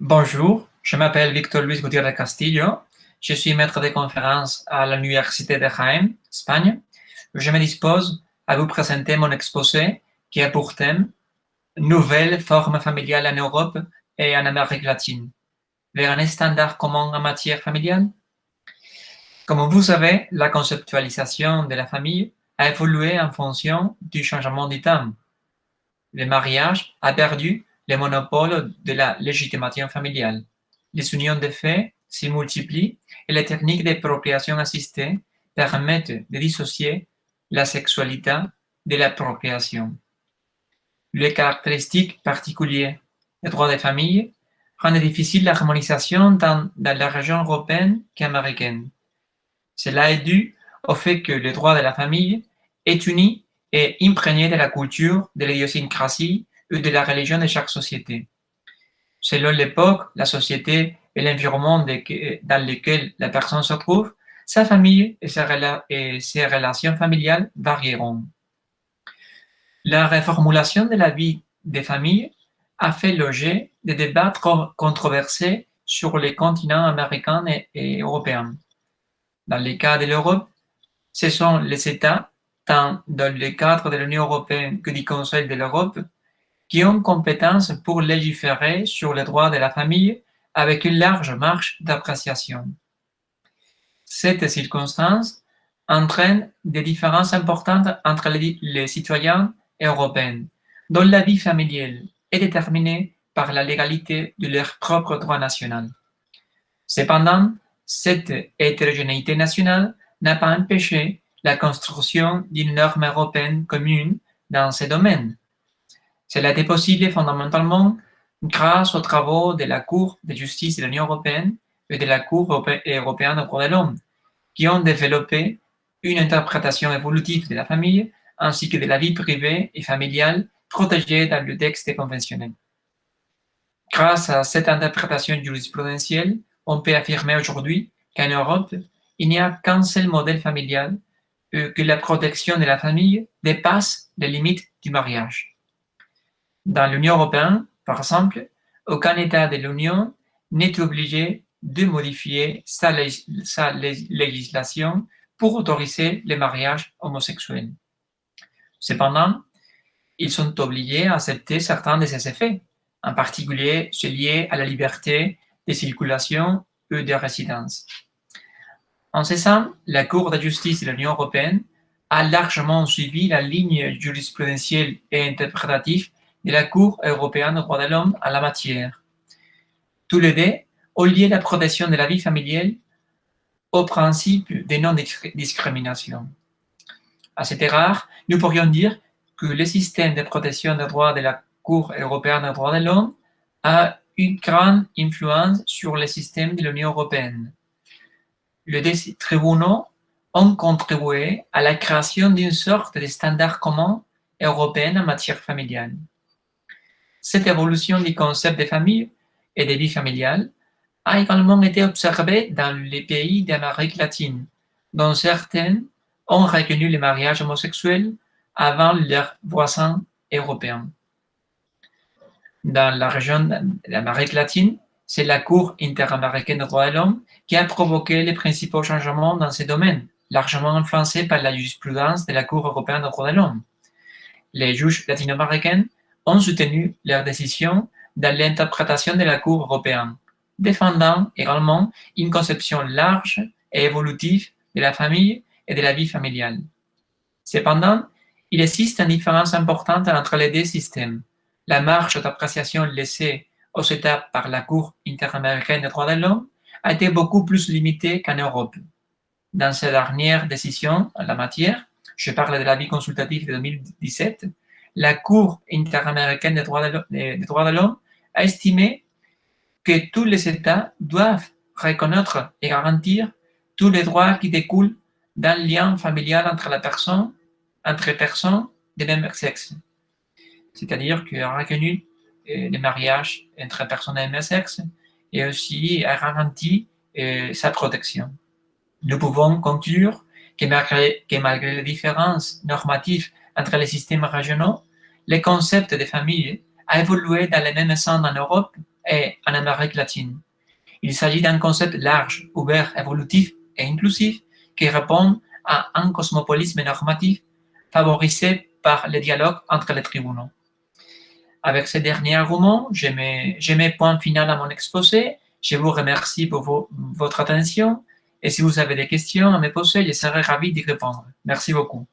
Bonjour, je m'appelle Victor Luis Gutiérrez Castillo. Je suis maître de conférences à l'Université de Jaén, Espagne. Je me dispose à vous présenter mon exposé qui a pour thème Nouvelles formes familiales en Europe et en Amérique latine, vers un standard commun en matière familiale. Comme vous savez, la conceptualisation de la famille a évolué en fonction du changement du temps. Le mariage a perdu le monopole de la légitimation familiale. Les unions de fait s'y multiplient et les techniques de procréation assistée permettent de dissocier la sexualité de la procréation. Les caractéristiques particulières des droits des familles rendent difficile l'harmonisation tant dans la région européenne qu'américaine. Cela est dû au fait que le droit de la famille est uni et imprégné de la culture, de l'idiosyncrasie ou de la religion de chaque société. Selon l'époque, la société et l'environnement dans lequel la personne se trouve, sa famille et ses relations familiales varieront. La reformulation de la vie des familles a fait l'objet de débats controversés sur les continents américains et européens. Dans le cas de l'Europe, ce sont les États, tant dans le cadre de l'Union européenne que du Conseil de l'Europe, qui ont compétence pour légiférer sur les droits de la famille avec une large marge d'appréciation. Cette circonstance entraîne des différences importantes entre les citoyens européens, dont la vie familiale est déterminée par la légalité de leur propre droit national. Cependant, cette hétérogénéité nationale n'a pas empêché la construction d'une norme européenne commune dans ce domaine. Cela a été possible fondamentalement grâce aux travaux de la Cour de justice de l'Union européenne et de la Cour européenne des droits de l'homme, qui ont développé une interprétation évolutive de la famille ainsi que de la vie privée et familiale protégée dans le texte conventionnel. Grâce à cette interprétation jurisprudentielle, on peut affirmer aujourd'hui qu'en Europe, il n'y a qu'un seul modèle familial et que la protection de la famille dépasse les limites du mariage. Dans l'Union européenne, par exemple, aucun État de l'Union n'est obligé de modifier sa législation pour autoriser les mariages homosexuels. Cependant, ils sont obligés à accepter certains de ces effets, en particulier ceux liés à la liberté de circulation ou de résidence. En ce sens, la Cour de justice de l'Union européenne a largement suivi la ligne jurisprudentielle et interprétative de la Cour européenne des droits de l'homme en la matière. Tous les deux ont lié la protection de la vie familiale au principe de non-discrimination. À cet égard, nous pourrions dire que le système de protection des droits de la Cour européenne des droits de l'homme a une grande influence sur le système de l'Union européenne. Les deux tribunaux ont contribué à la création d'une sorte de standard commun européen en matière familiale. Cette évolution du concept de famille et de vie familiale a également été observée dans les pays d'Amérique latine, dont certains ont reconnu le mariage homosexuel avant leurs voisins européens. Dans la région d'Amérique latine, c'est la Cour interaméricaine des droits de l'homme qui a provoqué les principaux changements dans ce domaine, largement influencés par la jurisprudence de la Cour européenne des droits de l'homme. Les juges latino-américains ont soutenu leur décision dans l'interprétation de la Cour européenne, défendant également une conception large et évolutive de la famille et de la vie familiale. Cependant, il existe une différence importante entre les deux systèmes. La marge d'appréciation laissée aux États par la Cour interaméricaine des droits de l'homme a été beaucoup plus limitée qu'en Europe. Dans sa dernière décision en la matière, je parle de l'avis consultatif de 2017, la Cour interaméricaine des droits de l'homme a estimé que tous les États doivent reconnaître et garantir tous les droits qui découlent d'un lien familial entre personnes de même sexe. C'est-à-dire qu'il a reconnu les mariages entre personnes de même sexe et aussi a garanti sa protection. Nous pouvons conclure que malgré les différences normatives entre les systèmes régionaux, le concept de famille a évolué dans le même sens en Europe et en Amérique latine. Il s'agit d'un concept large, ouvert, évolutif et inclusif qui répond à un cosmopolisme normatif favorisé par le dialogue entre les tribunaux. Avec ces derniers arguments, je mets point final à mon exposé. Je vous remercie pour votre attention et si vous avez des questions à me poser, je serai ravi d'y répondre. Merci beaucoup.